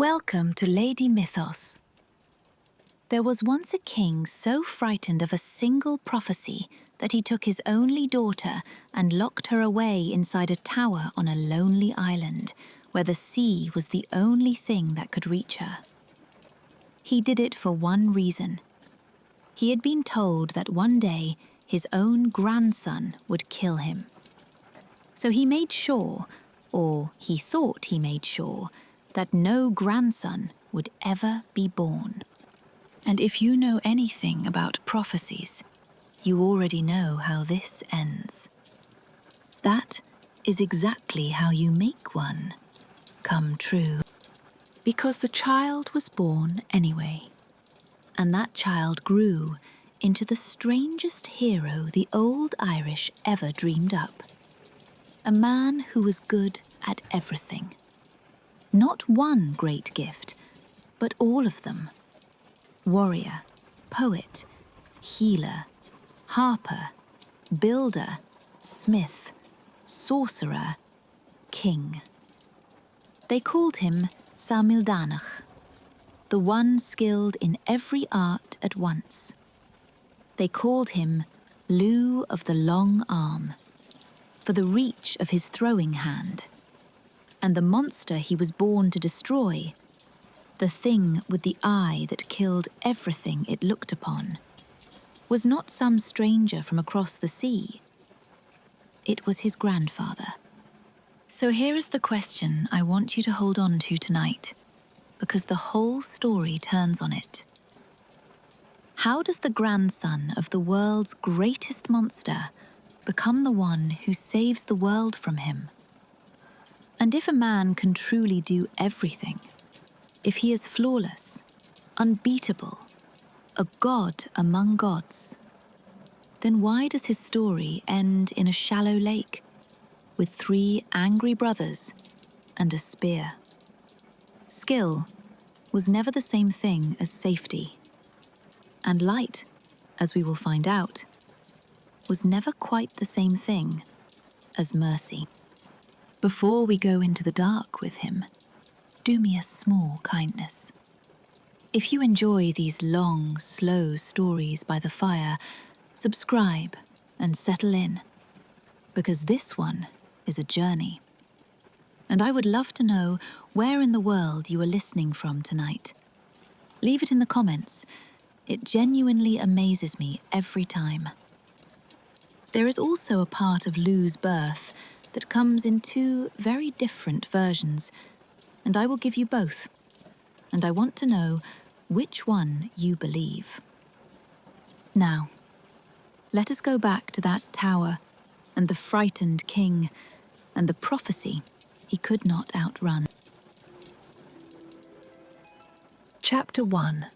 Welcome to Lady Mythos. There was once a king so frightened of a single prophecy that he took his only daughter and locked her away inside a tower on a lonely island where the sea was the only thing that could reach her. He did it for one reason. He had been told that one day his own grandson would kill him. So he made sure, or he thought he made sure, that no grandson would ever be born. And if you know anything about prophecies, you already know how this ends. That is exactly how you make one come true. Because the child was born anyway, and that child grew into the strangest hero the old Irish ever dreamed up. A man who was good at everything. Not one great gift, but all of them. Warrior, poet, healer, harper, builder, smith, sorcerer, king. They called him Samildánach, the one skilled in every art at once. They called him Lugh of the long arm, for the reach of his throwing hand. And the monster he was born to destroy, the thing with the eye that killed everything it looked upon, was not some stranger from across the sea. It was his grandfather. So here is the question I want you to hold on to tonight, because the whole story turns on it. How does the grandson of the world's greatest monster become the one who saves the world from him? And if a man can truly do everything, if he is flawless, unbeatable, a god among gods, then why does his story end in a shallow lake with 3 angry brothers and a spear? Skill was never the same thing as safety, and light, as we will find out, was never quite the same thing as mercy. Before we go into the dark with him, do me a small kindness. If you enjoy these long, slow stories by the fire, subscribe and settle in, because this one is a journey. And I would love to know where in the world you are listening from tonight. Leave it in the comments. It genuinely amazes me every time. There is also a part of Lugh's birth that comes in 2 very different versions, and I will give you both, and I want to know which one you believe. Now, let us go back to that tower and the frightened king and the prophecy he could not outrun. Chapter 1.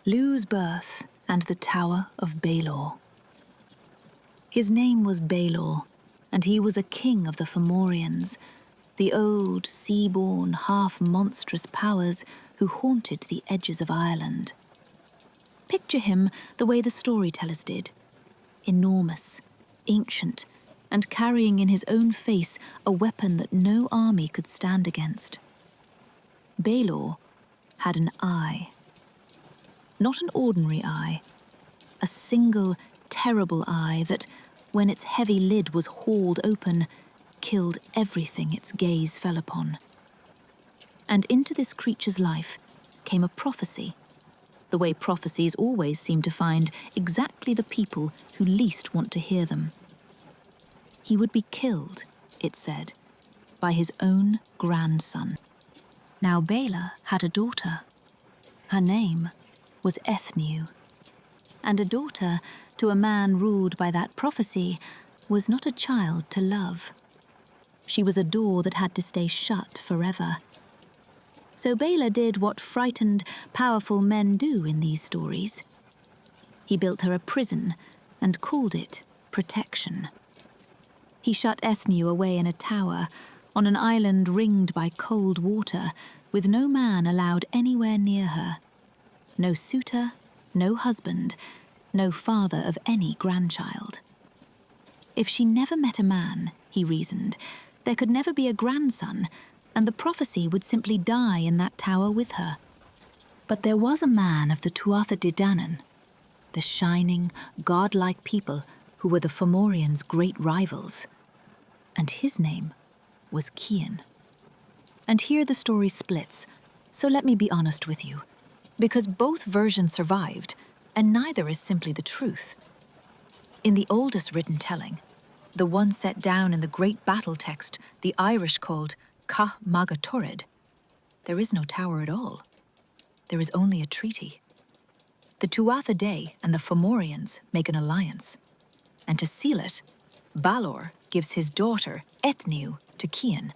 Lugh's birth and the Tower of Balor. His name was Balor, and he was a king of the Fomorians, the old, sea-born, half-monstrous powers who haunted the edges of Ireland. Picture him the way the storytellers did, enormous, ancient, and carrying in his own face a weapon that no army could stand against. Balor had an eye. Not an ordinary eye, a single, terrible eye that, when its heavy lid was hauled open, killed everything its gaze fell upon. And into this creature's life came a prophecy, the way prophecies always seem to find exactly the people who least want to hear them. He would be killed, it said, by his own grandson. Now Balor had a daughter. Her name was Ethniu, and a daughter to a man ruled by that prophecy was not a child to love. She was a door that had to stay shut forever. So Balor did what frightened, powerful men do in these stories. He built her a prison and called it protection. He shut Ethniu away in a tower, on an island ringed by cold water, with no man allowed anywhere near her. No suitor, no husband, no father of any grandchild. If she never met a man, he reasoned, there could never be a grandson, and the prophecy would simply die in that tower with her. But there was a man of the Tuatha the shining, godlike people who were the Fomorians' great rivals, and his name was Chulainn. And here the story splits, so let me be honest with you, because both versions survived, and neither is simply the truth. In the oldest written telling, the one set down in the great battle text the Irish called Ca Magatorid, there is no tower at all. There is only a treaty. The Tuatha Dé and the Fomorians make an alliance, and to seal it, Balor gives his daughter Ethniu to Chulainn,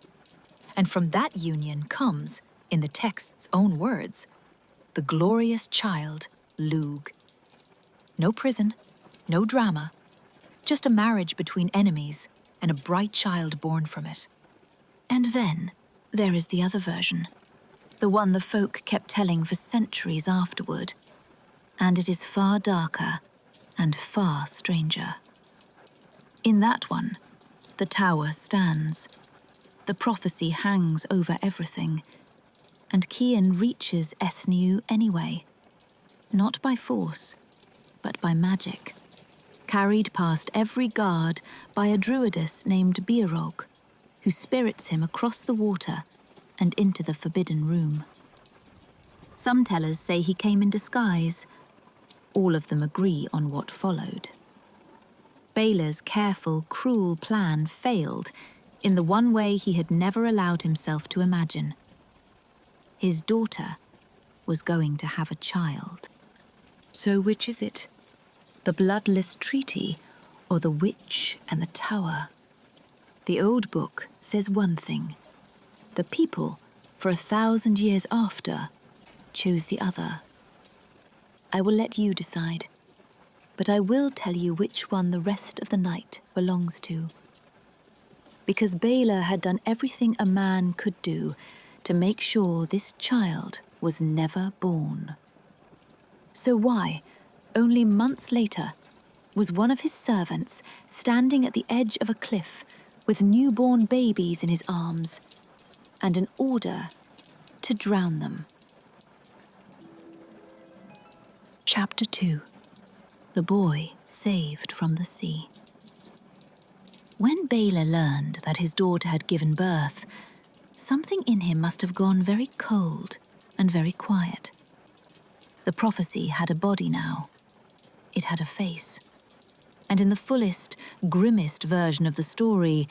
and from that union comes, in the text's own words, the glorious child Lugh. No prison, no drama, just a marriage between enemies and a bright child born from it. And then there is the other version, the one the folk kept telling for centuries afterward, and it is far darker and far stranger. In that one, the tower stands, the prophecy hangs over everything, and Chulainn reaches Ethniu anyway, not by force, but by magic, carried past every guard by a druidess named Beorog, who spirits him across the water and into the forbidden room. Some tellers say he came in disguise. All of them agree on what followed. Balor's careful, cruel plan failed in the one way he had never allowed himself to imagine. His daughter was going to have a child. So which is it? The bloodless treaty or the witch and the tower? The old book says one thing. The people, for 1,000 years after, chose the other. I will let you decide, but I will tell you which one the rest of the night belongs to. Because Balor had done everything a man could do to make sure this child was never born. So why, only months later, was one of his servants standing at the edge of a cliff with newborn babies in his arms and an order to drown them? Chapter 2. The Boy Saved from the Sea. When Balor learned that his daughter had given birth, something in him must have gone very cold and very quiet. The prophecy had a body now. It had a face. And in the fullest, grimmest version of the story,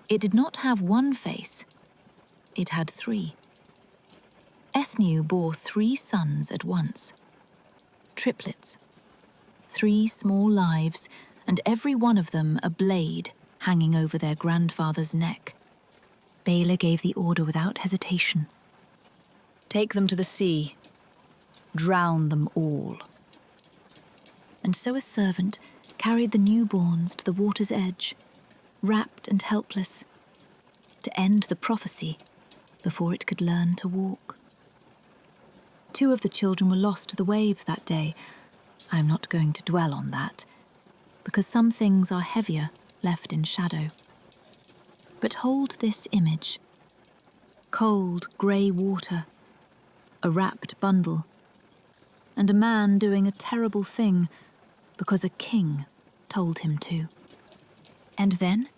it did not have one face. It had 3. Ethniu bore 3 sons at once. Triplets. 3 small lives, and every one of them a blade hanging over their grandfather's neck. Balor gave the order without hesitation. Take them to the sea. Drown them all. And so a servant carried the newborns to the water's edge, wrapped and helpless, to end the prophecy before it could learn to walk. 2 of the children were lost to the waves that day. I am not going to dwell on that, because some things are heavier left in shadow. But hold this image. Cold, grey water, a wrapped bundle, and a man doing a terrible thing because a king told him to. And then,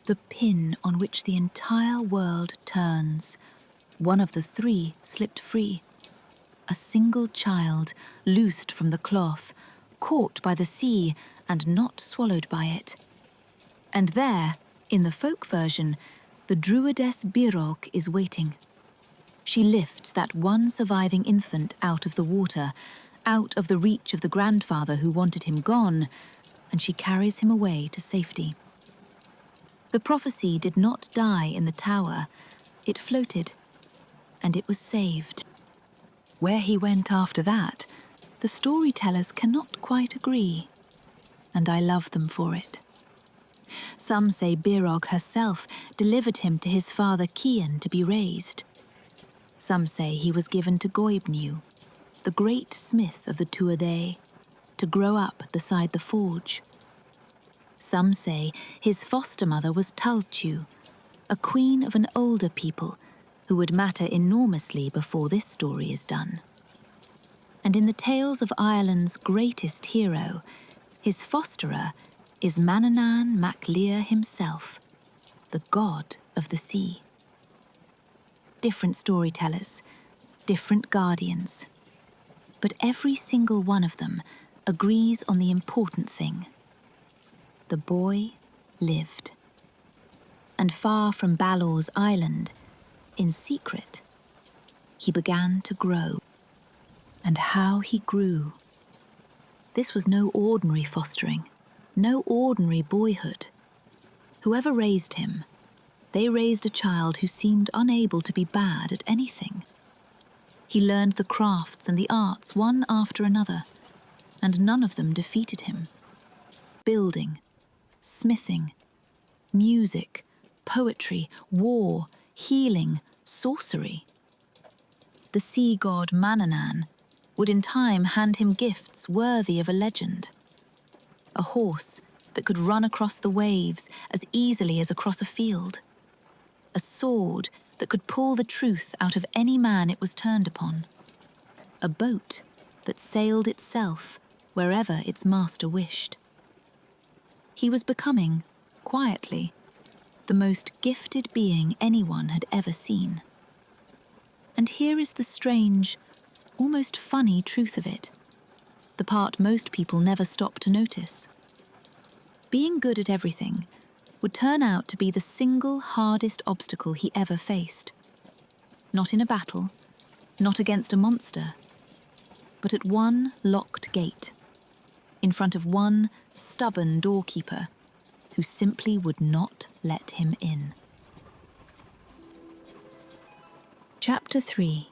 the pin on which the entire world turns. One of the 3 slipped free. A single child, loosed from the cloth, caught by the sea and not swallowed by it. And there, in the folk version, the druidess Beorog is waiting. She lifts that one surviving infant out of the water, out of the reach of the grandfather who wanted him gone, and she carries him away to safety. The prophecy did not die in the tower. It floated, and it was saved. Where he went after that, the storytellers cannot quite agree, and I love them for it. Some say Beorog herself delivered him to his father Chulainn to be raised. Some say he was given to Goibniu, the great smith of the Tuatha Dé, to grow up beside the forge. Some say his foster mother was Talchu, a queen of an older people, who would matter enormously before this story is done. And in the tales of Ireland's greatest hero, his fosterer is Manannán mac Lir himself, the god of the sea. Different storytellers, different guardians, but every single one of them agrees on the important thing. The boy lived. And far from Balor's island, in secret, he began to grow. And how he grew. This was no ordinary fostering, no ordinary boyhood. Whoever raised him, they raised a child who seemed unable to be bad at anything. He learned the crafts and the arts one after another, and none of them defeated him. Building, smithing, music, poetry, war, healing, sorcery. The sea god Manannán would in time hand him gifts worthy of a legend. A horse that could run across the waves as easily as across a field. A sword that could pull the truth out of any man it was turned upon. A boat that sailed itself wherever its master wished. He was becoming, quietly, the most gifted being anyone had ever seen. And here is the strange, almost funny truth of it, the part most people never stop to notice. Being good at everything would turn out to be the single hardest obstacle he ever faced. Not in a battle, not against a monster, but at one locked gate, in front of one stubborn doorkeeper who simply would not let him in. Chapter 3.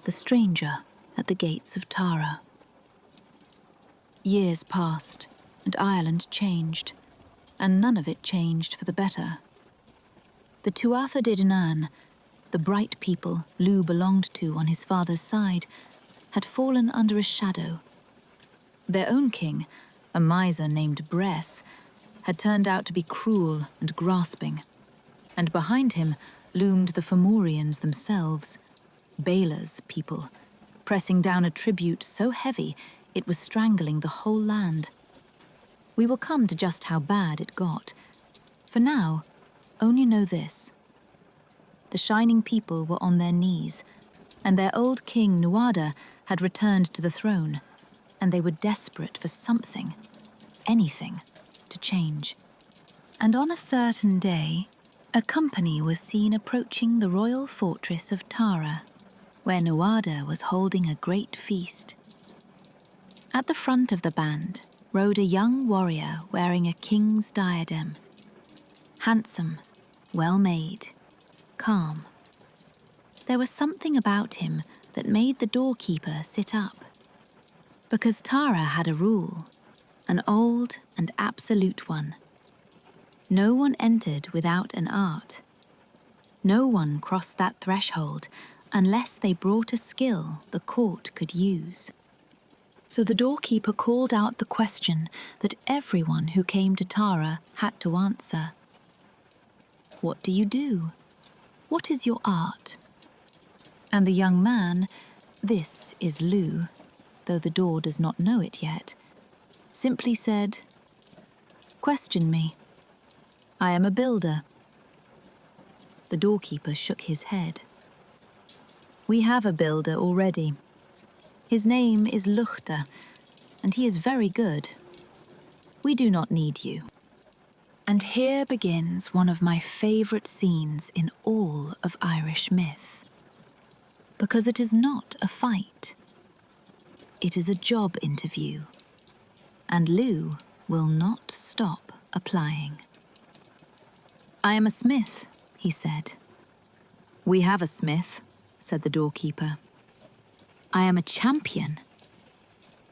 The Stranger at the Gates of Tara. Years passed, and Ireland changed, and none of it changed for the better. The Tuireann, the bright people Lugh belonged to on his father's side, had fallen under a shadow. Their own king, a miser named Bres, had turned out to be cruel and grasping, and behind him loomed the Fomorians themselves, Balor's people, pressing down a tribute so heavy it was strangling the whole land. We will come to just how bad it got. For now, only know this. The Shining People were on their knees, and their old king Nuada had returned to the throne, and they were desperate for something, anything, to change. And on a certain day, a company was seen approaching the royal fortress of Tara, where Nuada was holding a great feast. At the front of the band rode a young warrior wearing a king's diadem. Handsome, well-made, calm. There was something about him that made the doorkeeper sit up. Because Tara had a rule, an old and absolute one. No one entered without an art. No one crossed that threshold unless they brought a skill the court could use. So the doorkeeper called out the question that everyone who came to Tara had to answer. What do you do? What is your art? And the young man, this is Lugh, though the door does not know it yet, simply said, "Question me. I am a builder." The doorkeeper shook his head. "We have a builder already. His name is Lughnasadh, and he is very good. We do not need you." And here begins one of my favorite scenes in all of Irish myth. Because it is not a fight. It is a job interview. And Lugh will not stop applying. "I am a smith," he said. "We have a smith," said the doorkeeper. "I am a champion."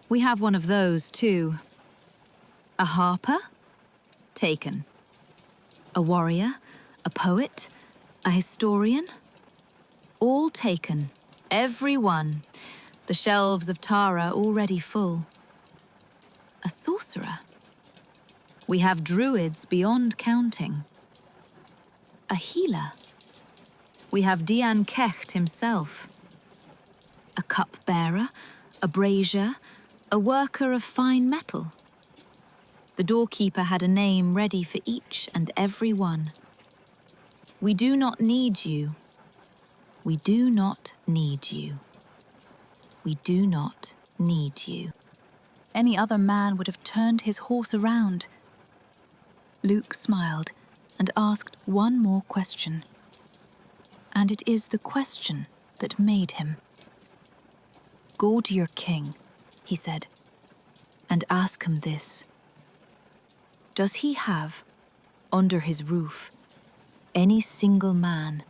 "We have one of those too." "A harper?" "Taken." "A warrior? A poet? A historian?" "All taken. Every one. The shelves of Tara already full." "A sorcerer?" "We have druids beyond counting." "A healer?" We have Dian Cecht himself. A cup-bearer, a brazier, a worker of fine metal. The doorkeeper had a name ready for each and every one. We do not need you. We do not need you. We do not need you. Any other man would have turned his horse around. Luke smiled and asked one more question. And it is the question that made him. "Go to your king," he said, "and ask him this. Does he have, under his roof, any single man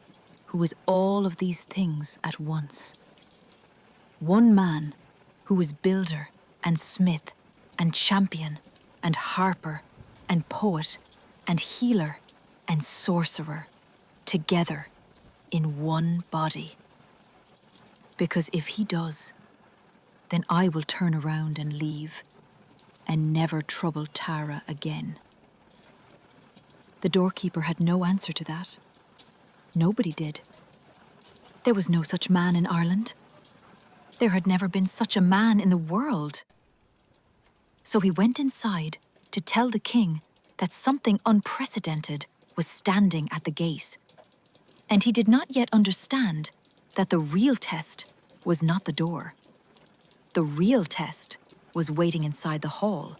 who is all of these things at once? One man who is builder and smith and champion and harper and poet and healer and sorcerer together in one body? Because if he does, then I will turn around and leave and never trouble Tara again." The doorkeeper had no answer to that. Nobody did. There was no such man in Ireland. There had never been such a man in the world. So he went inside to tell the king that something unprecedented was standing at the gate. And he did not yet understand that the real test was not the door. The real test was waiting inside the hall,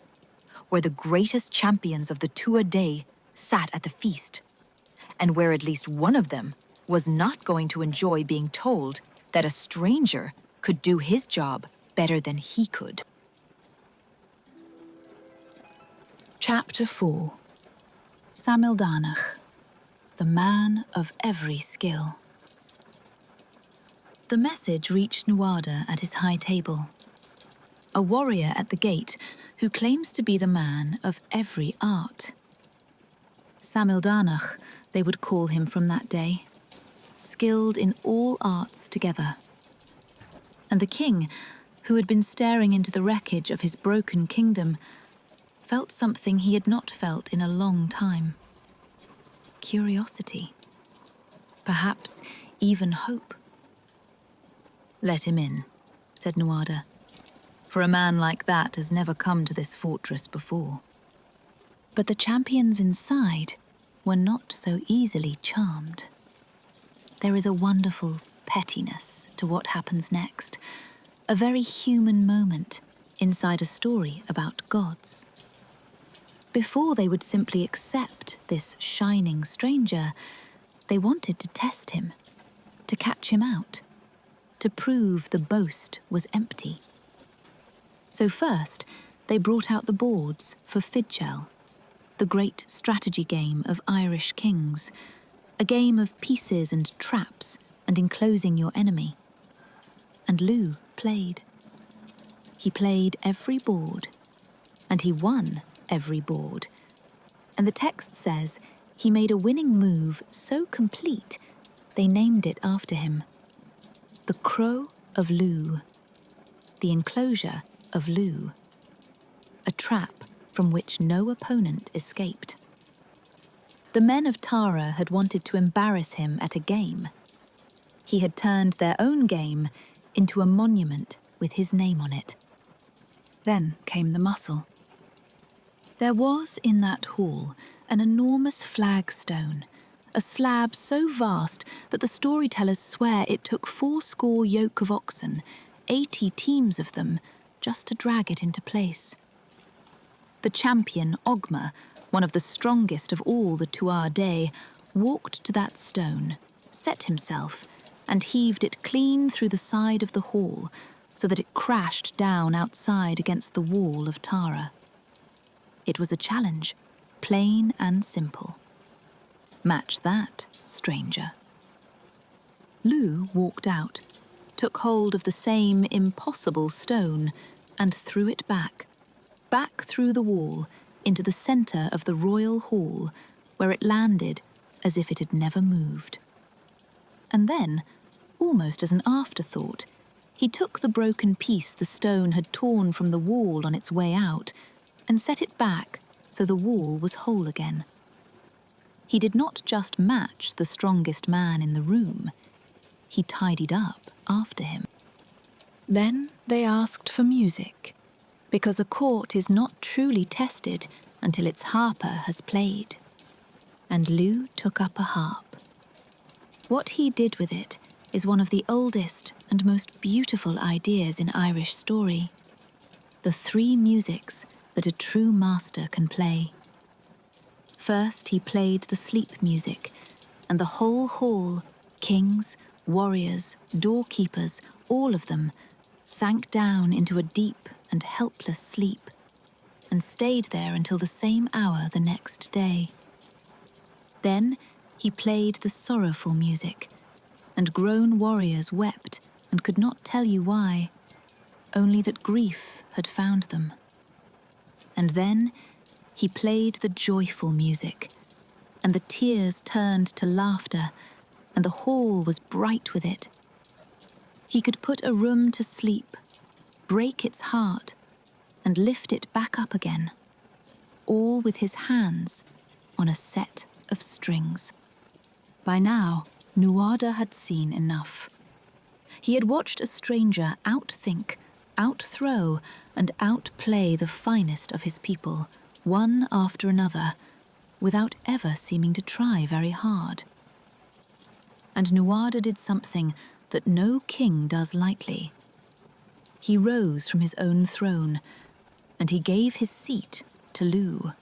where the greatest champions of the Tuireann sat at the feast, and where at least one of them was not going to enjoy being told that a stranger could do his job better than he could. Chapter 4. Samildánach, the man of every skill. The message reached Nuada at his high table. A warrior at the gate who claims to be the man of every art. Samildánach, they would call him from that day, skilled in all arts together. And the king, who had been staring into the wreckage of his broken kingdom, felt something he had not felt in a long time. Curiosity. Perhaps even hope. "Let him in," said Nuada, "for a man like that has never come to this fortress before." But the champions inside were not so easily charmed. There is a wonderful pettiness to what happens next, a very human moment inside a story about gods. Before they would simply accept this shining stranger, they wanted to test him, to catch him out, to prove the boast was empty. So first, they brought out the boards for Fidchel, the great strategy game of Irish kings, a game of pieces and traps and enclosing your enemy. And Lugh played. He played every board, and he won every board. And the text says he made a winning move so complete they named it after him. The Crow of Lugh, the enclosure of Lugh, a trap from which no opponent escaped. The men of Tara had wanted to embarrass him at a game. He had turned their own game into a monument with his name on it. Then came the muscle. There was in that hall an enormous flagstone, a slab so vast that the storytellers swear it took 80 yoke of oxen, 80 teams of them, just to drag it into place. The champion Ogma, one of the strongest of all the Tuireann, walked to that stone, set himself, and heaved it clean through the side of the hall, so that it crashed down outside against the wall of Tara. It was a challenge, plain and simple. Match that, stranger. Lugh walked out, took hold of the same impossible stone, and threw it back through the wall, into the centre of the royal hall, where it landed as if it had never moved. And then, almost as an afterthought, he took the broken piece the stone had torn from the wall on its way out and set it back so the wall was whole again. He did not just match the strongest man in the room, he tidied up after him. Then they asked for music, because a court is not truly tested until its harper has played. And Lugh took up a harp. What he did with it is one of the oldest and most beautiful ideas in Irish story. The three musics that a true master can play. First he played the sleep music, and the whole hall, kings, warriors, doorkeepers, all of them, sank down into a deep and helpless sleep, and stayed there until the same hour the next day. Then he played the sorrowful music, and grown warriors wept and could not tell you why, only that grief had found them. And then he played the joyful music, and the tears turned to laughter, and the hall was bright with it. He could put a room to sleep, break its heart, and lift it back up again, all with his hands on a set of strings. By now, Nuada had seen enough. He had watched a stranger outthink, outthrow, and outplay the finest of his people, one after another, without ever seeming to try very hard. And Nuada did something that no king does lightly. He rose from his own throne, and he gave his seat to Lugh.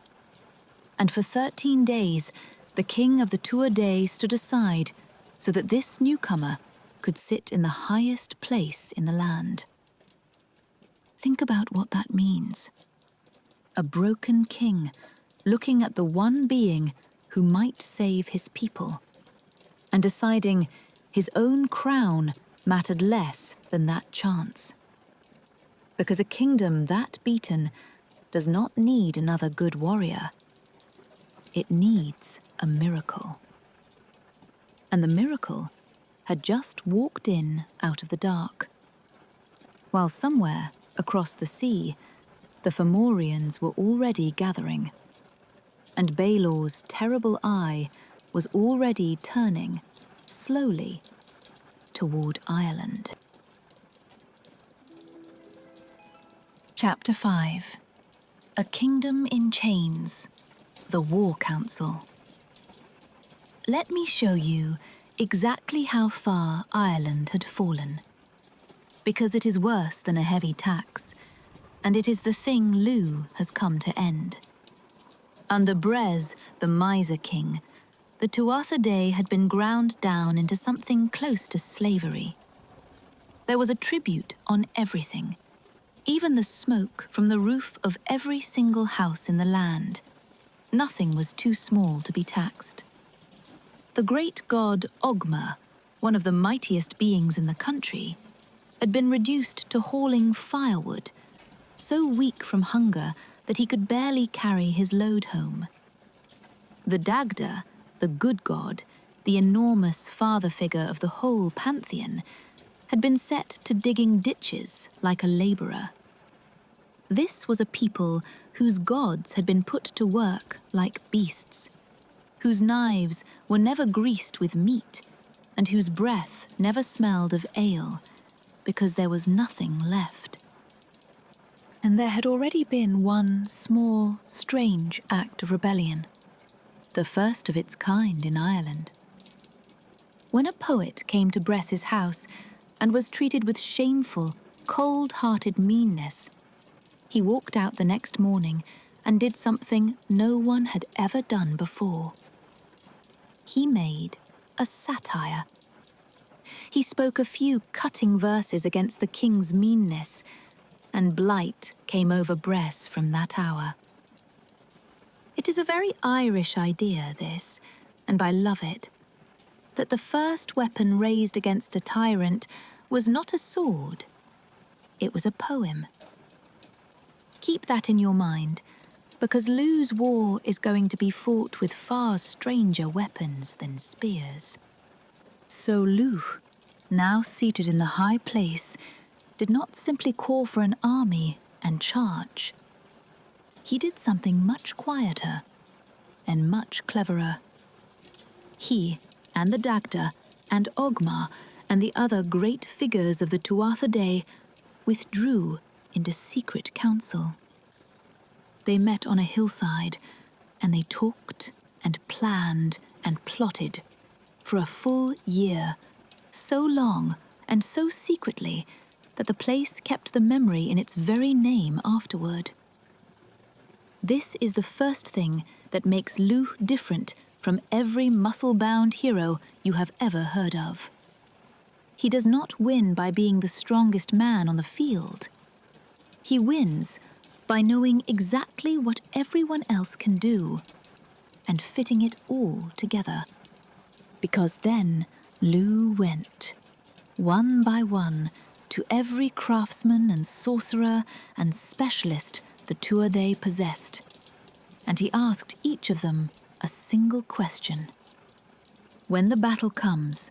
And for 13 days, the king of the Tuireann stood aside so that this newcomer could sit in the highest place in the land. Think about what that means. A broken king looking at the one being who might save his people, and deciding his own crown mattered less than that chance. Because a kingdom that beaten does not need another good warrior. It needs a miracle. And the miracle had just walked in out of the dark. While somewhere across the sea, the Fomorians were already gathering, and Balor's terrible eye was already turning, slowly, toward Ireland. Chapter 5. A Kingdom in Chains. The War Council. Let me show you exactly how far Ireland had fallen. Because it is worse than a heavy tax, and it is the thing Lugh has come to end. Under Bres, the miser king, the Tuatha had been ground down into something close to slavery. There was a tribute on everything, even the smoke from the roof of every single house in the land. Nothing was too small to be taxed. The great god Ogma, one of the mightiest beings in the country, had been reduced to hauling firewood, so weak from hunger that he could barely carry his load home. The Dagda, the good god, the enormous father figure of the whole pantheon, had been set to digging ditches like a labourer. This was a people whose gods had been put to work like beasts, whose knives were never greased with meat, and whose breath never smelled of ale, because there was nothing left. And there had already been one small, strange act of rebellion, the first of its kind in Ireland. When a poet came to Bres's house and was treated with shameful, cold-hearted meanness, he walked out the next morning and did something no one had ever done before. He made a satire. He spoke a few cutting verses against the king's meanness, and blight came over Bres from that hour. It is a very Irish idea, this, and I love it, that the first weapon raised against a tyrant was not a sword, it was a poem. Keep that in your mind, because Lugh's war is going to be fought with far stranger weapons than spears. So Lugh, now seated in the high place, did not simply call for an army and charge. He did something much quieter and much cleverer. He and the Dagda and Ogmar and the other great figures of the Tuatha Dé withdrew into secret council. They met on a hillside, and they talked and planned and plotted for a full year, so long and so secretly that the place kept the memory in its very name afterward. This is the first thing that makes Lugh different from every muscle-bound hero you have ever heard of. He does not win by being the strongest man on the field. He wins by knowing exactly what everyone else can do and fitting it all together. Because then Lugh went, one by one, to every craftsman and sorcerer and specialist the Tuatha Dé possessed, and he asked each of them a single question. When the battle comes,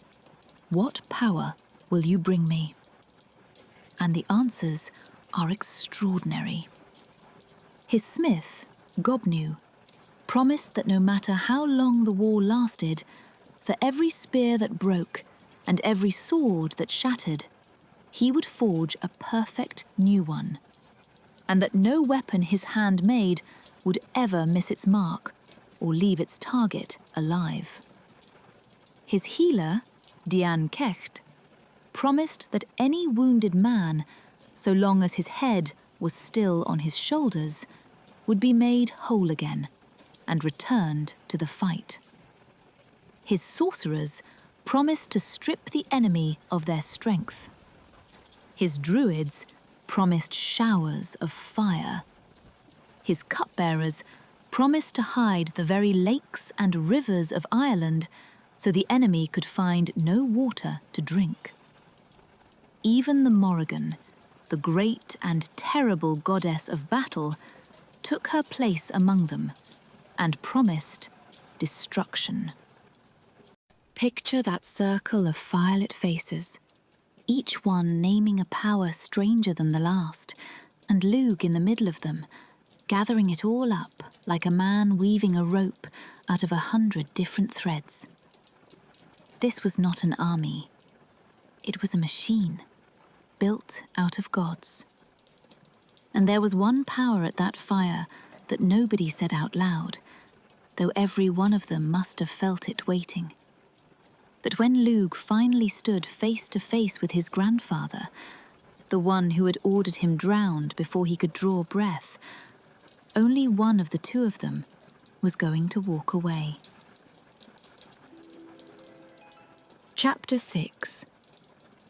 what power will you bring me? And the answers are extraordinary. His smith, Gobnu, promised that no matter how long the war lasted, for every spear that broke and every sword that shattered, he would forge a perfect new one, and that no weapon his hand made would ever miss its mark or leave its target alive. His healer, Dian Cecht, promised that any wounded man, so long as his head was still on his shoulders, would be made whole again and returned to the fight. His sorcerers promised to strip the enemy of their strength. His druids promised showers of fire. His cupbearers promised to hide the very lakes and rivers of Ireland so the enemy could find no water to drink. Even the Morrigan, the great and terrible goddess of battle, took her place among them and promised destruction. Picture that circle of firelit faces, each one naming a power stranger than the last, and Lugh in the middle of them, gathering it all up like a man weaving a rope out of 100 different threads. This was not an army. It was a machine, built out of gods. And there was one power at that fire that nobody said out loud, though every one of them must have felt it waiting. That when Lugh finally stood face to face with his grandfather, the one who had ordered him drowned before he could draw breath, only one of the two of them was going to walk away. Chapter 6.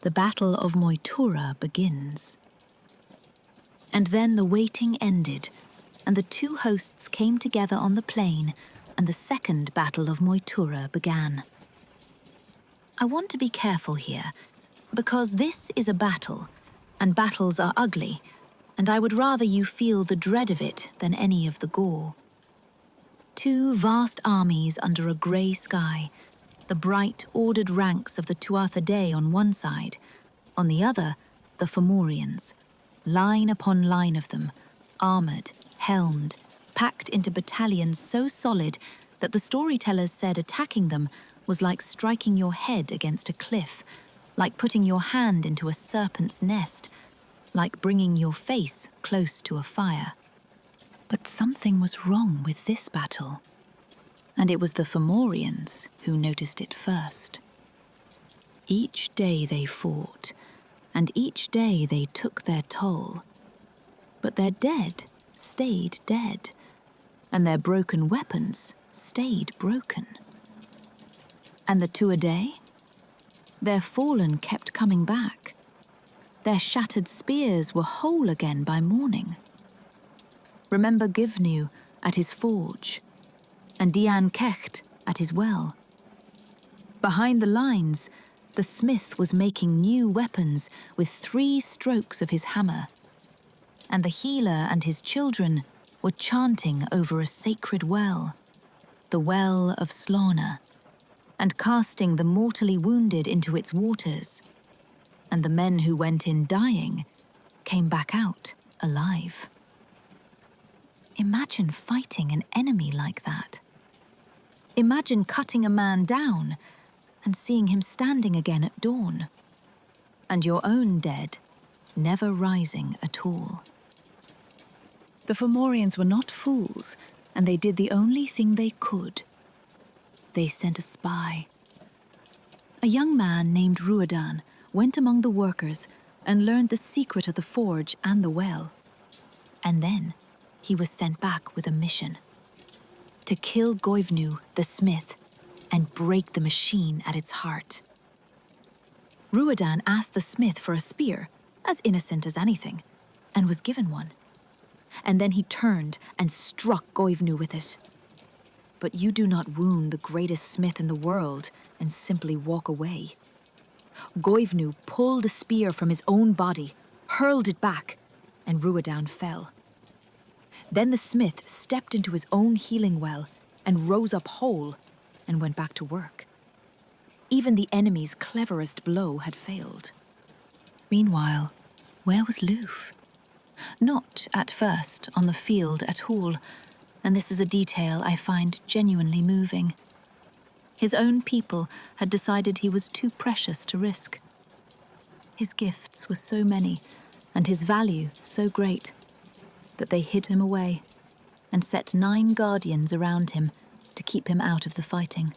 The Battle of Moytura begins. And then the waiting ended, and the two hosts came together on the plain, and the second Battle of Moytura began. I want to be careful here, because this is a battle, and battles are ugly, and I would rather you feel the dread of it than any of the gore. Two vast armies under a grey sky, the bright, ordered ranks of the Tuatha Dé on one side, on the other, the Fomorians, line upon line of them, armoured, helmed, packed into battalions so solid that the storytellers said attacking them was like striking your head against a cliff, like putting your hand into a serpent's nest, like bringing your face close to a fire. But something was wrong with this battle, and it was the Fomorians who noticed it first. Each day they fought, and each day they took their toll. But their dead stayed dead, and their broken weapons stayed broken. And the Tuatha Dé? Their fallen kept coming back. Their shattered spears were whole again by morning. Remember Givnu at his forge, and Dian Cecht at his well. Behind the lines, the smith was making new weapons with 3 strokes of his hammer, and the healer and his children were chanting over a sacred well, the Well of Slaughna, and casting the mortally wounded into its waters, and the men who went in dying came back out alive. Imagine fighting an enemy like that. Imagine cutting a man down and seeing him standing again at dawn, and your own dead never rising at all. The Fomorians were not fools, and they did the only thing they could. They sent a spy. A young man named Ruadan went among the workers and learned the secret of the forge and the well. And then he was sent back with a mission: to kill Goivnu, the smith, and break the machine at its heart. Ruadan asked the smith for a spear, as innocent as anything, and was given one. And then he turned and struck Goivnu with it. But you do not wound the greatest smith in the world and simply walk away. Goivnu pulled a spear from his own body, hurled it back, and Ruadan fell. Then the smith stepped into his own healing well and rose up whole and went back to work. Even the enemy's cleverest blow had failed. Meanwhile, where was Lugh? Not, at first, on the field at all, and this is a detail I find genuinely moving. His own people had decided he was too precious to risk. His gifts were so many, and his value so great, that they hid him away and set 9 guardians around him to keep him out of the fighting,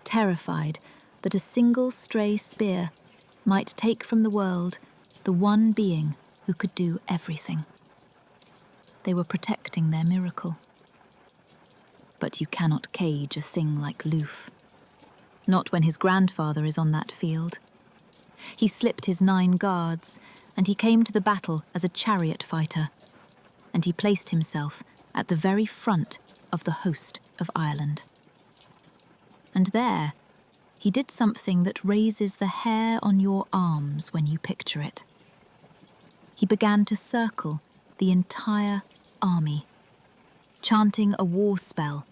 terrified that a single stray spear might take from the world the one being who could do everything. They were protecting their miracle. But you cannot cage a thing like Lugh. Not when his grandfather is on that field. He slipped his 9 guards, and he came to the battle as a chariot fighter, and he placed himself at the very front of the host of Ireland. And there, he did something that raises the hair on your arms when you picture it. He began to circle the entire army, chanting a war spell,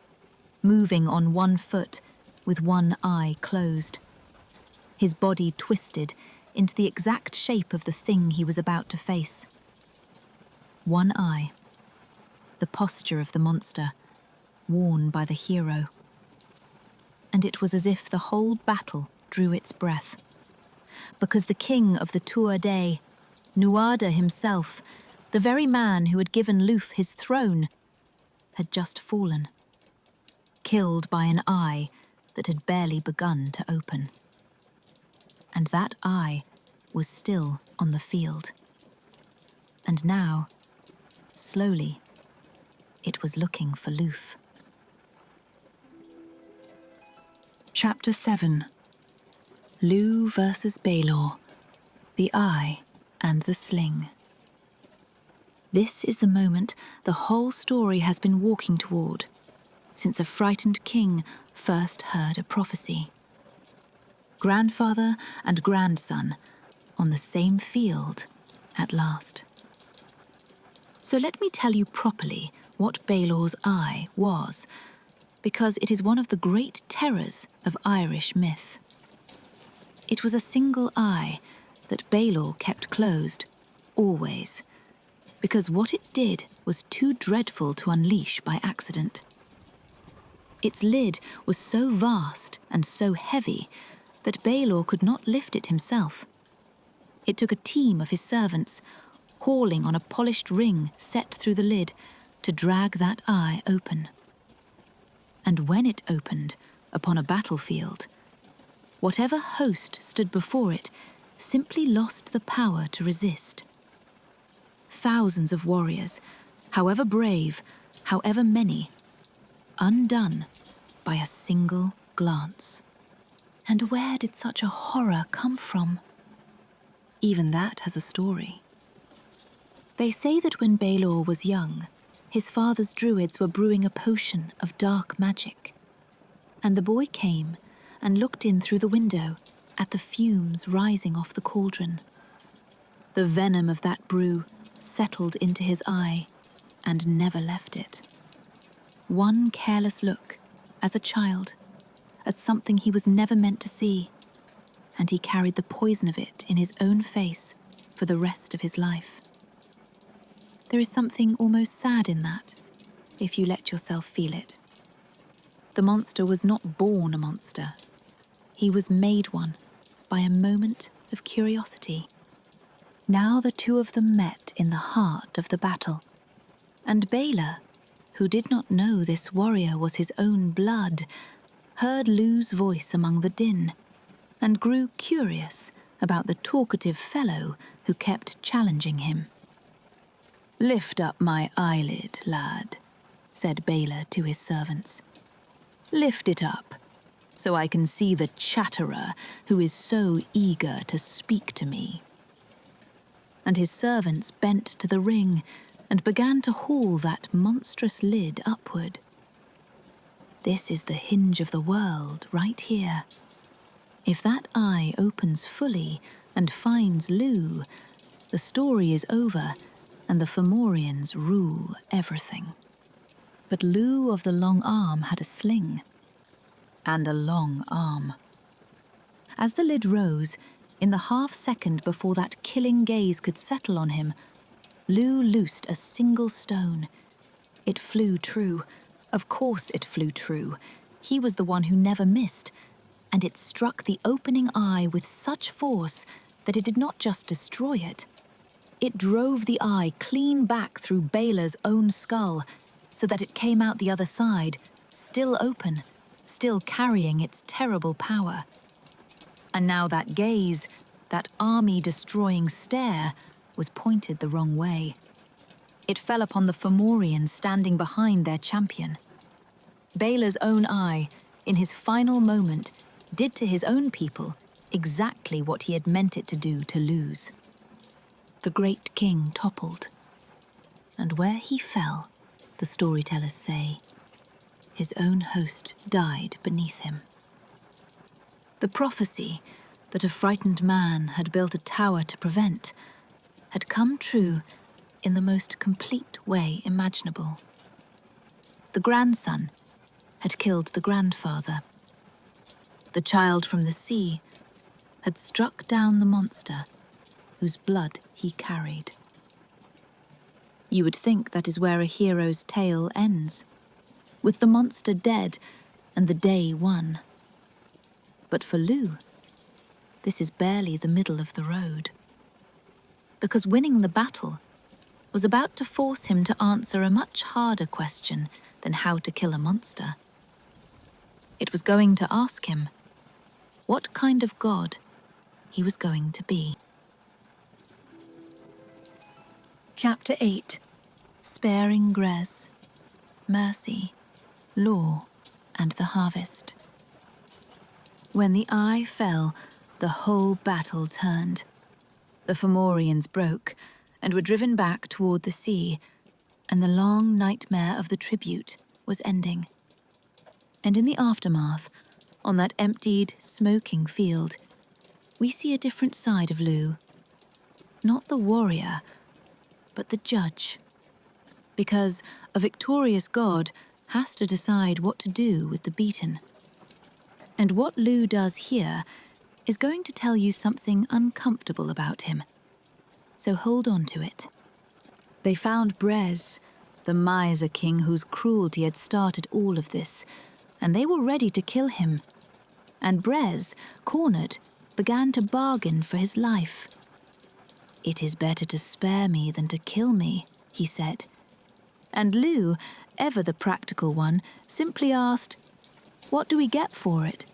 moving on one foot with one eye closed. His body twisted into the exact shape of the thing he was about to face. One eye, the posture of the monster, worn by the hero. And it was as if the whole battle drew its breath, because the king of the Tuireann, Nuada himself, the very man who had given Lugh his throne, had just fallen, killed by an eye that had barely begun to open. And that eye was still on the field. And now, slowly, it was looking for Lugh. Chapter 7. Lugh versus Balor, the Eye and the Sling. This is the moment the whole story has been walking toward, since a frightened king first heard a prophecy. Grandfather and grandson on the same field at last. So let me tell you properly what Balor's eye was, because it is one of the great terrors of Irish myth. It was a single eye that Balor kept closed, always, because what it did was too dreadful to unleash by accident. Its lid was so vast and so heavy that Balor could not lift it himself. It took a team of his servants, hauling on a polished ring set through the lid, to drag that eye open. And when it opened upon a battlefield, whatever host stood before it simply lost the power to resist. Thousands of warriors, however brave, however many, undone by a single glance. And where did such a horror come from? Even that has a story. They say that when Balor was young, his father's druids were brewing a potion of dark magic. And the boy came and looked in through the window at the fumes rising off the cauldron. The venom of that brew settled into his eye and never left it. One careless look, as a child, at something he was never meant to see, and he carried the poison of it in his own face for the rest of his life. There is something almost sad in that, if you let yourself feel it. The monster was not born a monster. He was made one by a moment of curiosity. Now the two of them met in the heart of the battle, and Balor, who did not know this warrior was his own blood, heard Lugh's voice among the din, and grew curious about the talkative fellow who kept challenging him. "Lift up my eyelid, lad," said Balor to his servants. "Lift it up, so I can see the chatterer who is so eager to speak to me." And his servants bent to the ring and began to haul that monstrous lid upward. This is the hinge of the world, right here. If that eye opens fully and finds Lugh, the story is over and the Fomorians rule everything. But Lugh of the long arm had a sling, and a long arm. As the lid rose, in the half-second before that killing gaze could settle on him, Lugh loosed a single stone. It flew true. Of course it flew true. He was the one who never missed, and it struck the opening eye with such force that it did not just destroy it. It drove the eye clean back through Balor's own skull, so that it came out the other side, still open, still carrying its terrible power. And now that gaze, that army-destroying stare, was pointed the wrong way. It fell upon the Fomorians standing behind their champion. Balor's own eye, in his final moment, did to his own people exactly what he had meant it to do to Lugh's. The great king toppled, and where he fell, the storytellers say, his own host died beneath him. The prophecy that a frightened man had built a tower to prevent had come true in the most complete way imaginable. The grandson had killed the grandfather. The child from the sea had struck down the monster whose blood he carried. You would think that is where a hero's tale ends, with the monster dead and the day won. But for Lugh, this is barely the middle of the road. Because winning the battle was about to force him to answer a much harder question than how to kill a monster. It was going to ask him what kind of god he was going to be. Chapter 8. Sparing Bres, Mercy, Law, and the Harvest. When the eye fell, the whole battle turned. The Fomorians broke and were driven back toward the sea, and the long nightmare of the tribute was ending. And in the aftermath, on that emptied, smoking field, we see a different side of Lugh. Not the warrior, but the judge. Because a victorious god has to decide what to do with the beaten. And what Lugh does here is going to tell you something uncomfortable about him. So hold on to it. They found Bres, the miser king whose cruelty had started all of this, and they were ready to kill him. And Bres, cornered, began to bargain for his life. "It is better to spare me than to kill me," he said. And Lugh, ever the practical one, simply asked, "What do we get for it?"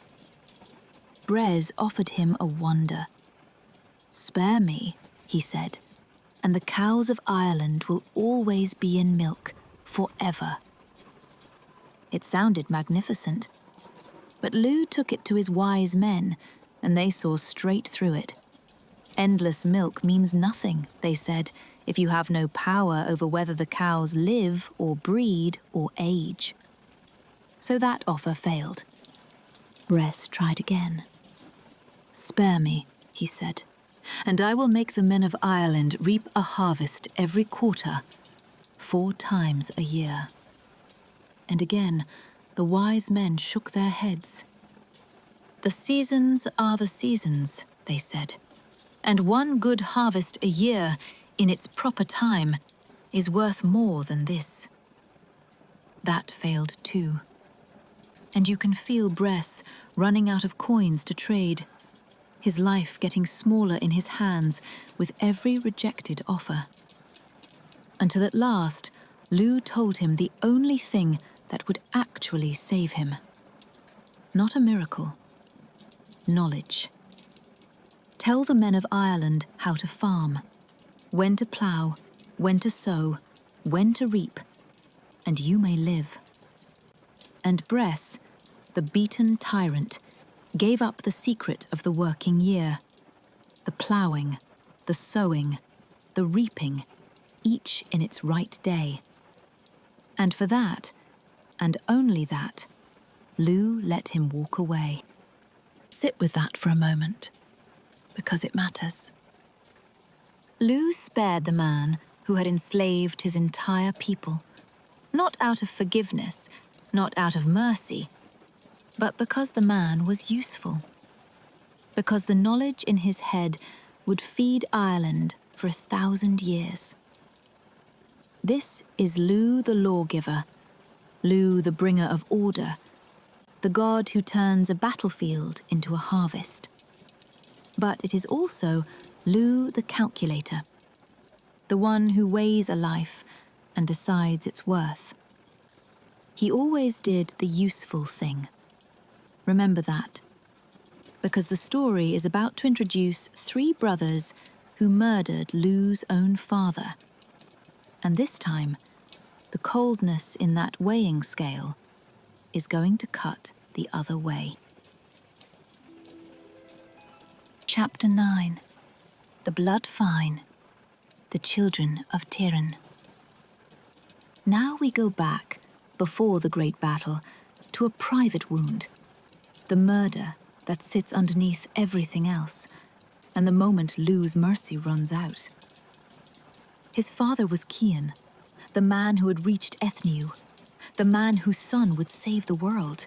Bres offered him a wonder. "Spare me," he said, "and the cows of Ireland will always be in milk, forever." It sounded magnificent, but Lugh took it to his wise men, and they saw straight through it. Endless milk means nothing, they said, if you have no power over whether the cows live or breed or age. So that offer failed. Bres tried again. "Spare me," he said, "and I will make the men of Ireland reap a harvest every quarter, 4 times a year." And again, the wise men shook their heads. "The seasons are the seasons," they said, "and one good harvest a year, in its proper time, is worth more than this." That failed too. And you can feel Bres running out of coins to trade, his life getting smaller in his hands with every rejected offer. Until at last, Lugh told him the only thing that would actually save him. Not a miracle. Knowledge. Tell the men of Ireland how to farm, when to plough, when to sow, when to reap, and you may live. And Bres, the beaten tyrant, gave up the secret of the working year, the ploughing, the sowing, the reaping, each in its right day. And for that, and only that, Lugh let him walk away. Sit with that for a moment, because it matters. Lugh spared the man who had enslaved his entire people, not out of forgiveness, not out of mercy, but because the man was useful. Because the knowledge in his head would feed Ireland for 1,000 years. This is Lugh the lawgiver, Lugh the bringer of order, the god who turns a battlefield into a harvest. But it is also Lugh the calculator, the one who weighs a life and decides its worth. He always did the useful thing. Remember that, because the story is about to introduce 3 brothers who murdered Lugh's own father. And this time, the coldness in that weighing scale is going to cut the other way. Chapter 9. The Blood Fine. The Children of Tuireann. Now we go back, before the great battle, to a private wound. The murder that sits underneath everything else, and the moment Lugh's mercy runs out. His father was Chulainn, the man who had reached Ethniu, the man whose son would save the world.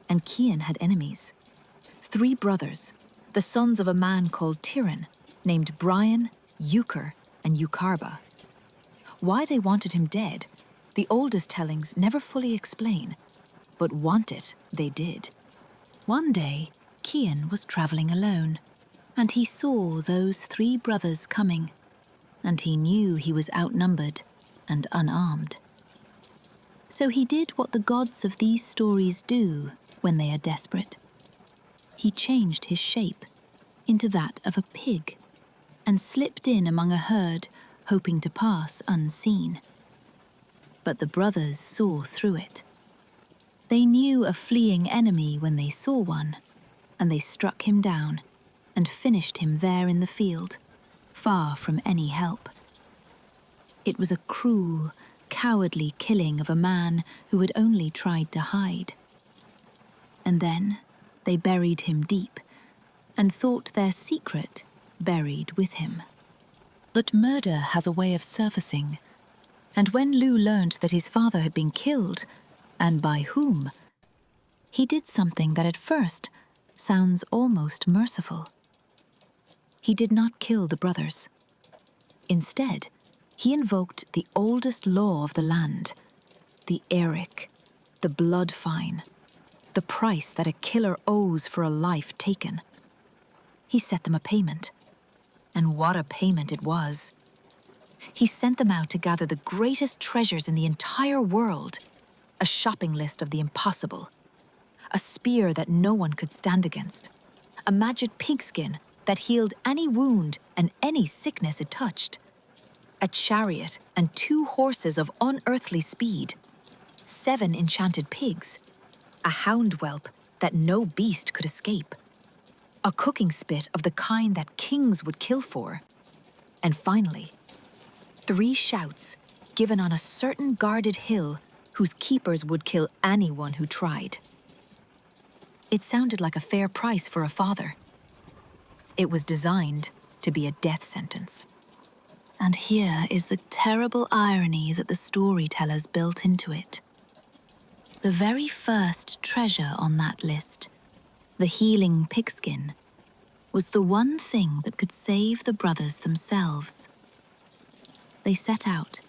And Chulainn had enemies. 3 brothers, the sons of a man called Tuireann, named Brian, Euchre, and Eucharba. Why they wanted him dead, the oldest tellings never fully explain, but want it they did. One day, Chulainn was travelling alone, and he saw those 3 brothers coming, and he knew he was outnumbered and unarmed. So he did what the gods of these stories do when they are desperate. He changed his shape into that of a pig and slipped in among a herd, hoping to pass unseen. But the brothers saw through it. They knew a fleeing enemy when they saw one, and they struck him down and finished him there in the field, far from any help. It was a cruel, cowardly killing of a man who had only tried to hide. And then they buried him deep and thought their secret buried with him. But murder has a way of surfacing, and when Lugh learned that his father had been killed, and by whom, he did something that at first sounds almost merciful. He did not kill the brothers. Instead, he invoked the oldest law of the land, the Eric, the blood fine, the price that a killer owes for a life taken. He set them a payment, and what a payment it was. He sent them out to gather the greatest treasures in the entire world, a shopping list of the impossible, a spear that no one could stand against, a magic pigskin that healed any wound and any sickness it touched, a chariot and 2 horses of unearthly speed, 7 enchanted pigs, a hound whelp that no beast could escape, a cooking spit of the kind that kings would kill for, and finally, 3 shouts given on a certain guarded hill whose keepers would kill anyone who tried. It sounded like a fair price for a father. It was designed to be a death sentence. And here is the terrible irony that the storytellers built into it. The very first treasure on that list, the healing pigskin, was the one thing that could save the brothers themselves. They set out,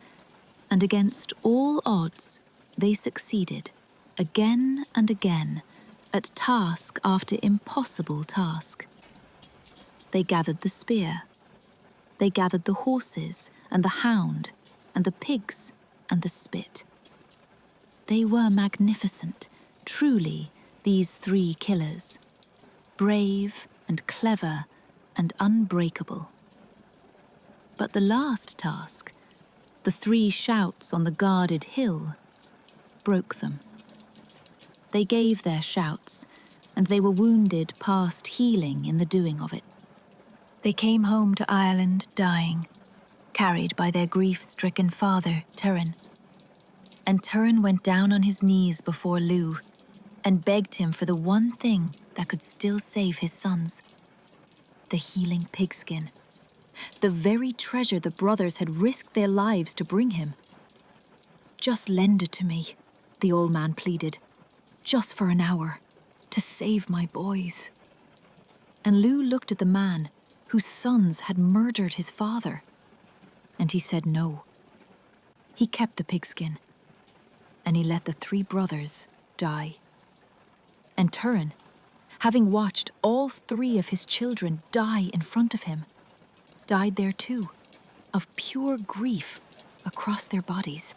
and against all odds, they succeeded, again and again, at task after impossible task. They gathered the spear. They gathered the horses and the hound and the pigs and the spit. They were magnificent, truly, these 3 killers. Brave and clever and unbreakable. But the last task, the 3 shouts on the guarded hill, broke them. They gave their shouts, and they were wounded past healing in the doing of it. They came home to Ireland dying, carried by their grief-stricken father, Tuireann. And Tuireann went down on his knees before Lugh and begged him for the one thing that could still save his sons. The healing pigskin. The very treasure the brothers had risked their lives to bring him. "Just lend it to me," the old man pleaded. "Just for an hour, to save my boys." And Lugh looked at the man whose sons had murdered his father, and he said no. He kept the pigskin, and he let the 3 brothers die. And Tuireann, having watched all 3 of his children die in front of him, died there too, of pure grief across their bodies.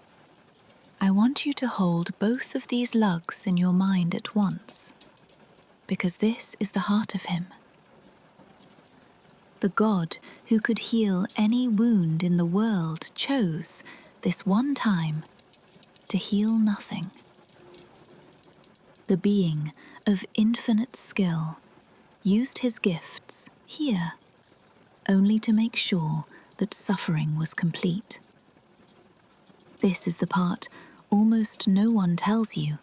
I want you to hold both of these lugs in your mind at once, because this is the heart of him. The God who could heal any wound in the world chose, this one time, to heal nothing. The being of infinite skill used his gifts here only to make sure that suffering was complete. This is the part almost no one tells you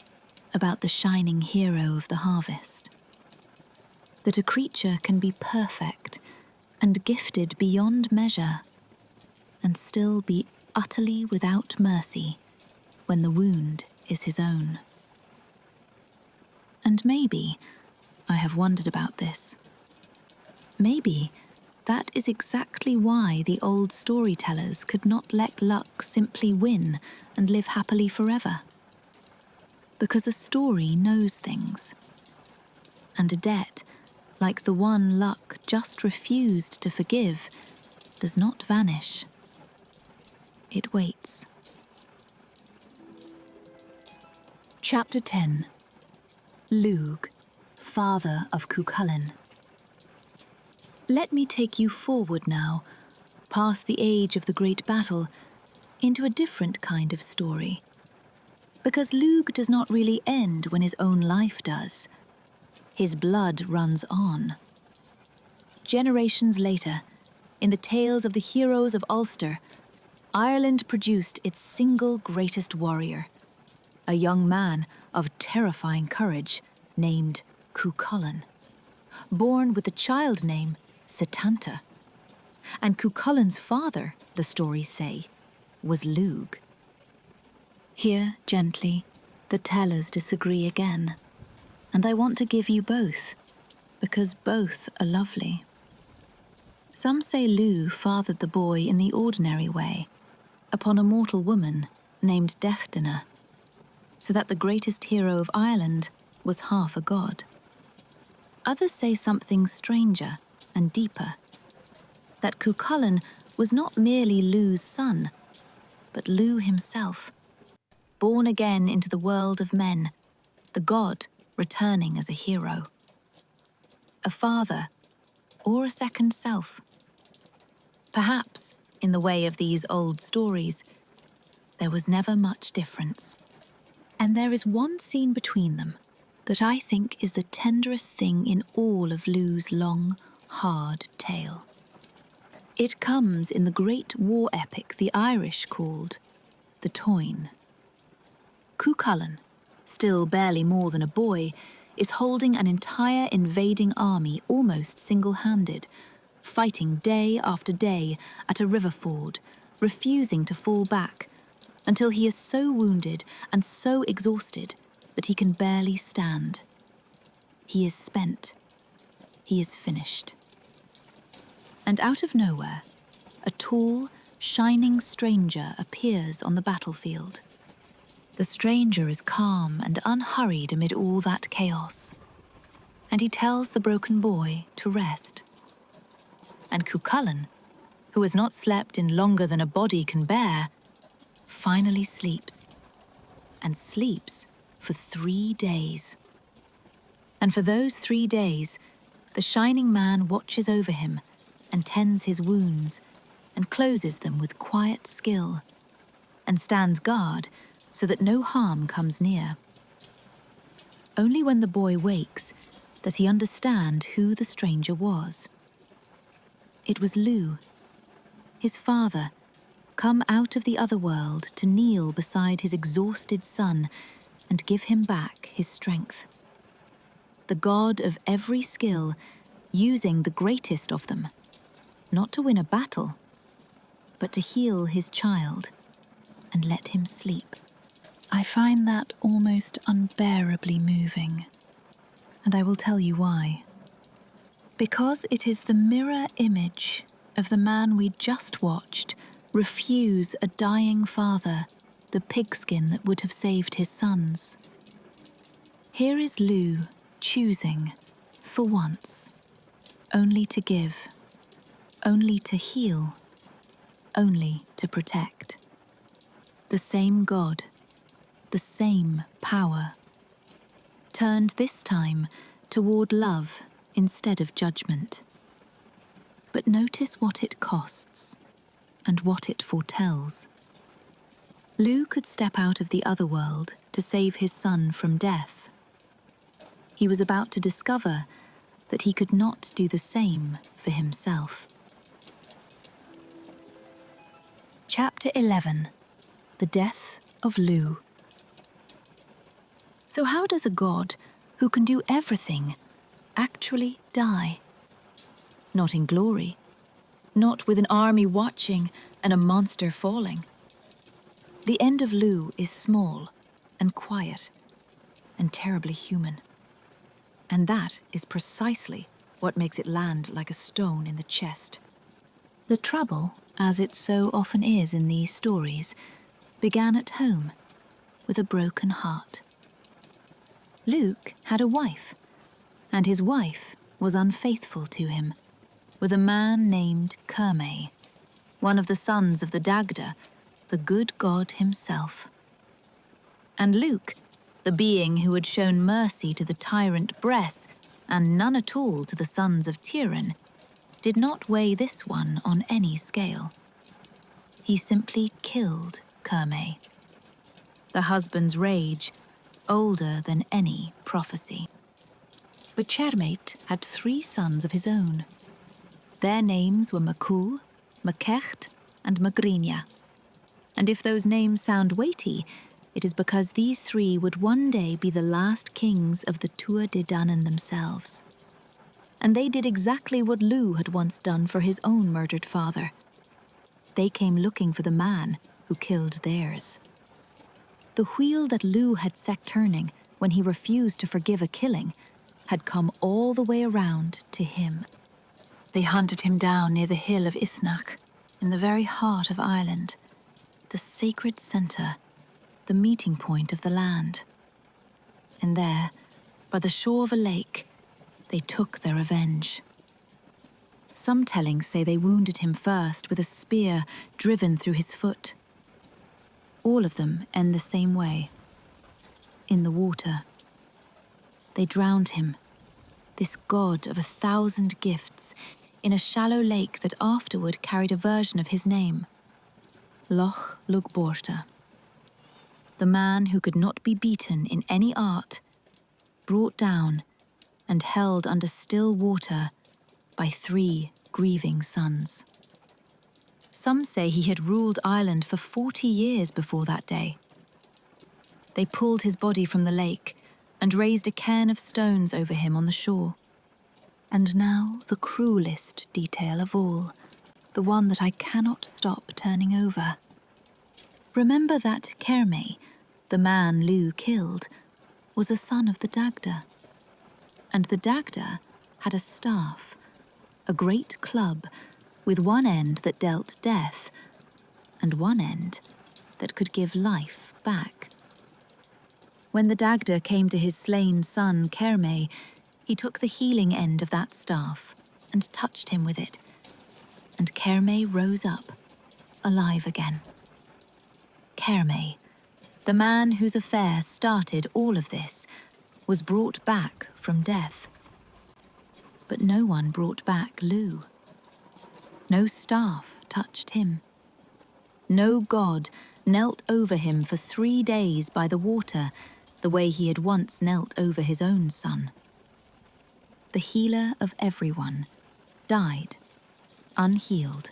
about the shining hero of the harvest. That a creature can be perfect and gifted beyond measure, and still be utterly without mercy when the wound is his own. And maybe, I have wondered about this, maybe that is exactly why the old storytellers could not let luck simply win and live happily forever. Because a story knows things, and a debt, like the one luck just refused to forgive, does not vanish. It waits. Chapter 10. Lugh, father of Cuchulainn. Let me take you forward now, past the age of the great battle, into a different kind of story. Because Lugh does not really end when his own life does. His blood runs on. Generations later, in the tales of the heroes of Ulster, Ireland produced its single greatest warrior, a young man of terrifying courage named Cuchulainn, born with the child name Setanta. And Cuchulainn's father, the stories say, was Lugh. Here, gently, the tellers disagree again, and I want to give you both, because both are lovely. Some say Lugh fathered the boy in the ordinary way, upon a mortal woman named Dechdana, so that the greatest hero of Ireland was half a god. Others say something stranger and deeper, that Cuchulainn was not merely Lugh's son, but Lugh himself, born again into the world of men, the god returning as a hero. A father, or a second self. Perhaps, in the way of these old stories, there was never much difference. And there is one scene between them that I think is the tenderest thing in all of Lugh's long, hard tale. It comes in the great war epic the Irish called the Tuireann. Cuchulainn, still barely more than a boy, is holding an entire invading army almost single-handed, fighting day after day at a river ford, refusing to fall back, until he is so wounded and so exhausted that he can barely stand. He is spent. He is finished. And out of nowhere, a tall, shining stranger appears on the battlefield. The stranger is calm and unhurried amid all that chaos, and he tells the broken boy to rest. And Cuchulainn, who has not slept in longer than a body can bear, finally sleeps, and sleeps for 3 days. And for those 3 days, the Shining Man watches over him and tends his wounds and closes them with quiet skill, and stands guard so that no harm comes near. Only when the boy wakes does he understand who the stranger was. It was Lugh, his father, come out of the other world to kneel beside his exhausted son and give him back his strength. The god of every skill, using the greatest of them, not to win a battle, but to heal his child and let him sleep. I find that almost unbearably moving, and I will tell you why. Because it is the mirror image of the man we just watched refuse a dying father the pigskin that would have saved his sons. Here is Lugh choosing, for once, only to give, only to heal, only to protect. The same God, the same power, turned this time toward love instead of judgment. But notice what it costs and what it foretells. Lugh could step out of the other world to save his son from death. He was about to discover that he could not do the same for himself. Chapter 11. The Death of Lugh. So how does a god who can do everything actually die? Not in glory, not with an army watching and a monster falling. The end of Lugh is small and quiet and terribly human. And that is precisely what makes it land like a stone in the chest. The trouble, as it so often is in these stories, began at home with a broken heart. Lugh had a wife, and his wife was unfaithful to him, with a man named Curmay, one of the sons of the Dagda, the good god himself. And Lugh, the being who had shown mercy to the tyrant Bres and none at all to the sons of Tuireann, did not weigh this one on any scale. He simply killed Curmay. The husband's rage, older than any prophecy. But Cermait had 3 sons of his own. Their names were Macul, Macecht, and Magrinia. And if those names sound weighty, it is because these 3 would one day be the last kings of the Tuireann themselves. And they did exactly what Lugh had once done for his own murdered father. They came looking for the man who killed theirs. The wheel that Lugh had set turning when he refused to forgive a killing had come all the way around to him. They hunted him down near the hill of Isnach, in the very heart of Ireland, the sacred centre, the meeting point of the land. And there, by the shore of a lake, they took their revenge. Some tellings say they wounded him first with a spear driven through his foot. All of them end the same way, in the water. They drowned him, this god of 1,000 gifts, in a shallow lake that afterward carried a version of his name, Loch Lugborta. The man who could not be beaten in any art, brought down and held under still water by 3 grieving sons. Some say he had ruled Ireland for 40 years before that day. They pulled his body from the lake and raised a cairn of stones over him on the shore. And now the cruelest detail of all, the one that I cannot stop turning over. Remember that Cermay, the man Lugh killed, was a son of the Dagda. And the Dagda had a staff, a great club with one end that dealt death and one end that could give life back. When the Dagda came to his slain son, Kerme, he took the healing end of that staff and touched him with it, and Kerme rose up, alive again. Kerme, the man whose affair started all of this, was brought back from death. But no one brought back Lugh. No staff touched him. No god knelt over him for 3 days by the water, the way he had once knelt over his own son. The healer of everyone died, unhealed,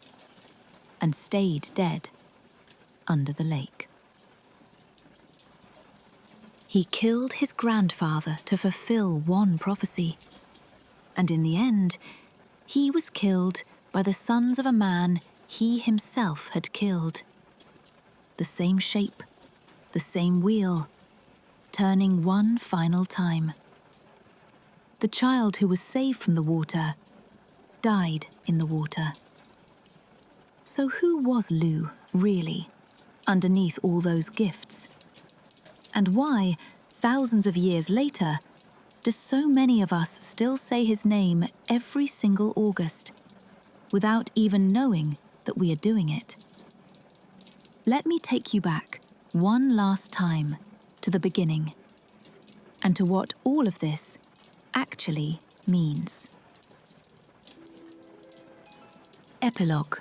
and stayed dead under the lake. He killed his grandfather to fulfill one prophecy, and in the end, he was killed by the sons of a man he himself had killed. The same shape, the same wheel, turning one final time. The child who was saved from the water died in the water. So who was Lugh, really, underneath all those gifts? And why, thousands of years later, do so many of us still say his name every single August, without even knowing that we are doing it? Let me take you back one last time to the beginning, and to what all of this actually means. Epilogue,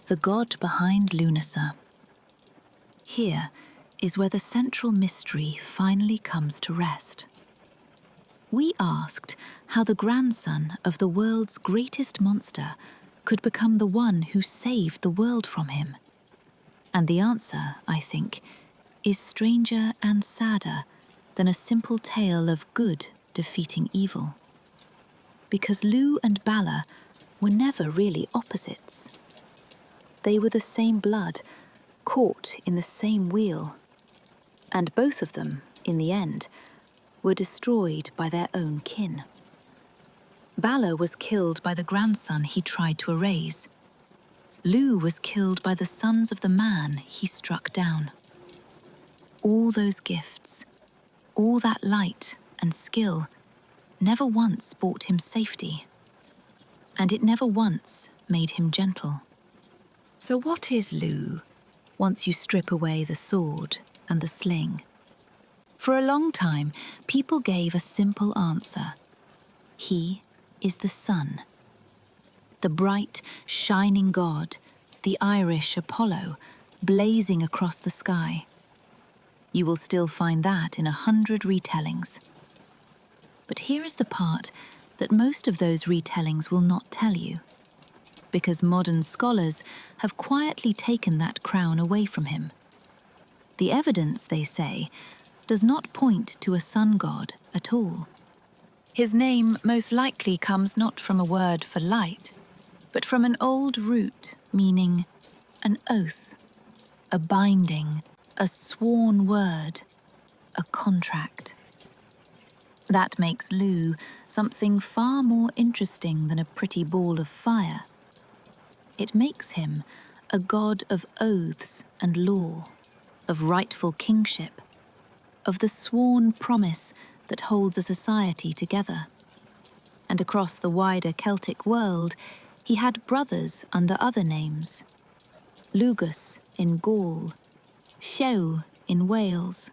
the god behind Lughnasadh. Here is where the central mystery finally comes to rest. We asked how the grandson of the world's greatest monster could become the one who saved the world from him. And the answer, I think, is stranger and sadder than a simple tale of good defeating evil. Because Lugh and Balor were never really opposites. They were the same blood, caught in the same wheel. And both of them, in the end, were destroyed by their own kin. Balor was killed by the grandson he tried to erase. Lugh was killed by the sons of the man he struck down. All those gifts, all that light and skill, never once brought him safety. And it never once made him gentle. So what is Lugh, once you strip away the sword and the sling? For a long time, people gave a simple answer. He is the sun. The bright, shining god, the Irish Apollo, blazing across the sky. You will still find that in 100 retellings. But here is the part that most of those retellings will not tell you, because modern scholars have quietly taken that crown away from him. The evidence, they say, does not point to a sun god at all. His name most likely comes not from a word for light, but from an old root meaning an oath, a binding, a sworn word, a contract. That makes Lugh something far more interesting than a pretty ball of fire. It makes him a god of oaths and law, of rightful kingship, of the sworn promise that holds a society together. And across the wider Celtic world, he had brothers under other names. Lugus in Gaul, Llew in Wales.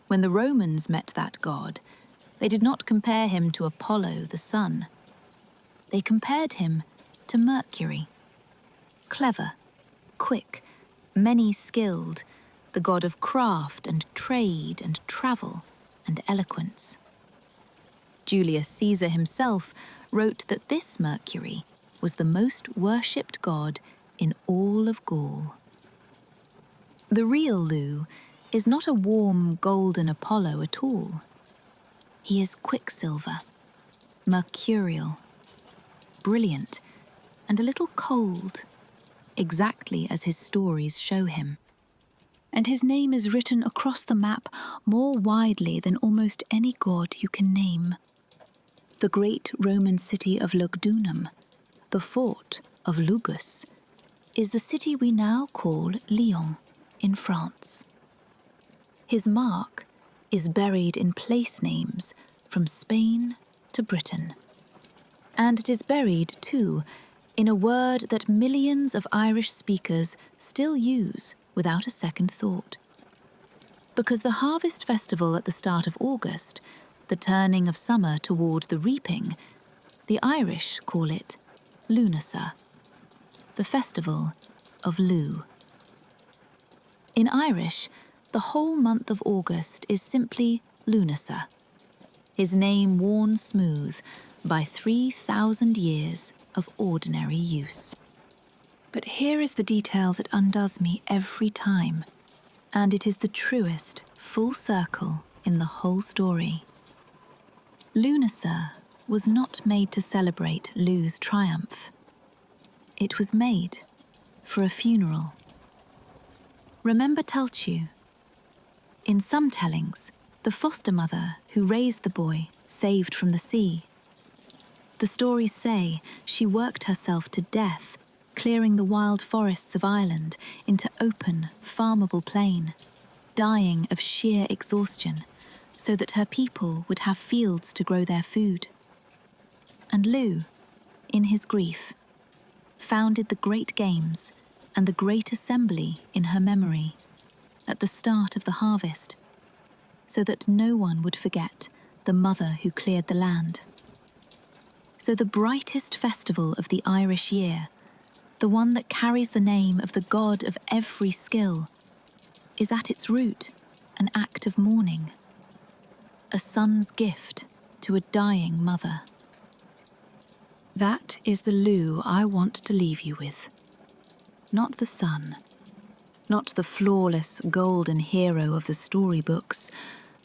When the Romans met that god, they did not compare him to Apollo the sun. They compared him to Mercury. Clever, quick, many-skilled, the god of craft and trade and travel and eloquence. Julius Caesar himself wrote that this Mercury was the most worshipped god in all of Gaul. The real Lugh is not a warm, golden Apollo at all. He is quicksilver, mercurial, brilliant, and a little cold, exactly as his stories show him. And his name is written across the map more widely than almost any god you can name. The great Roman city of Lugdunum, the fort of Lugus, is the city we now call Lyon in France. His mark is buried in place names from Spain to Britain. And it is buried, too, in a word that millions of Irish speakers still use without a second thought. Because the harvest festival at the start of August, the turning of summer toward the reaping, the Irish call it Lughnasadh, the festival of Lugh. In Irish, the whole month of August is simply Lughnasadh, his name worn smooth by 3,000 years of ordinary use. But here is the detail that undoes me every time, and it is the truest full circle in the whole story. Lughnasadh was not made to celebrate Lugh's triumph. It was made for a funeral. Remember Tulchu? In some tellings, the foster mother who raised the boy saved from the sea. The stories say she worked herself to death, clearing the wild forests of Ireland into open, farmable plain, dying of sheer exhaustion, so that her people would have fields to grow their food. And Lugh, in his grief, founded the Great Games and the Great Assembly in her memory, at the start of the harvest, so that no one would forget the mother who cleared the land. So the brightest festival of the Irish year, the one that carries the name of the god of every skill, is at its root an act of mourning, a son's gift to a dying mother. That is the Lugh I want to leave you with. Not the son, not the flawless golden hero of the storybooks,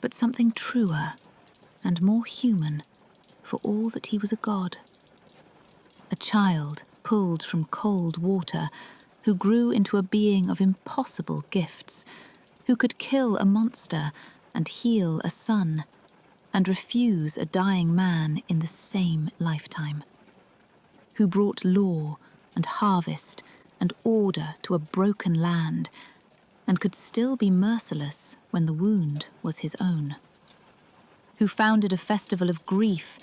but something truer and more human for all that he was a god. A child pulled from cold water who grew into a being of impossible gifts, who could kill a monster and heal a son, and refuse a dying man in the same lifetime, who brought law and harvest and order to a broken land, and could still be merciless when the wound was his own, who founded a festival of grief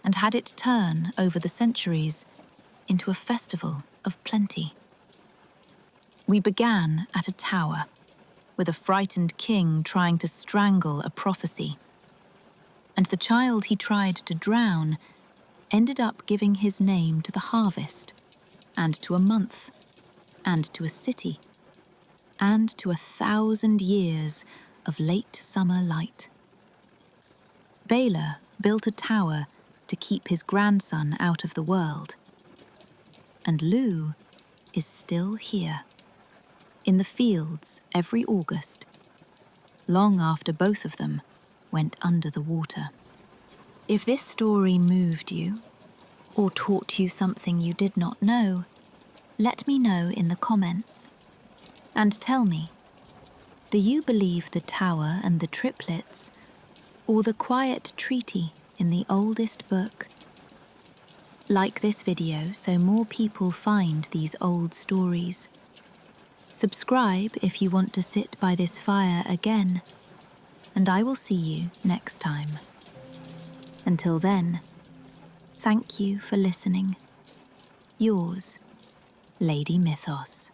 and had it turn over the centuries into a festival of plenty. We began at a tower, with a frightened king trying to strangle a prophecy, and the child he tried to drown ended up giving his name to the harvest, and to a month, and to a city, and to 1,000 years of late summer light. Balor built a tower to keep his grandson out of the world, and Lugh is still here, in the fields every August, long after both of them went under the water. If this story moved you, or taught you something you did not know, let me know in the comments. And tell me, do you believe the tower and the triplets, or the quiet treaty in the oldest book? Like this video so more people find these old stories. Subscribe if you want to sit by this fire again, and I will see you next time. Until then, thank you for listening. Yours, Lady Mythos.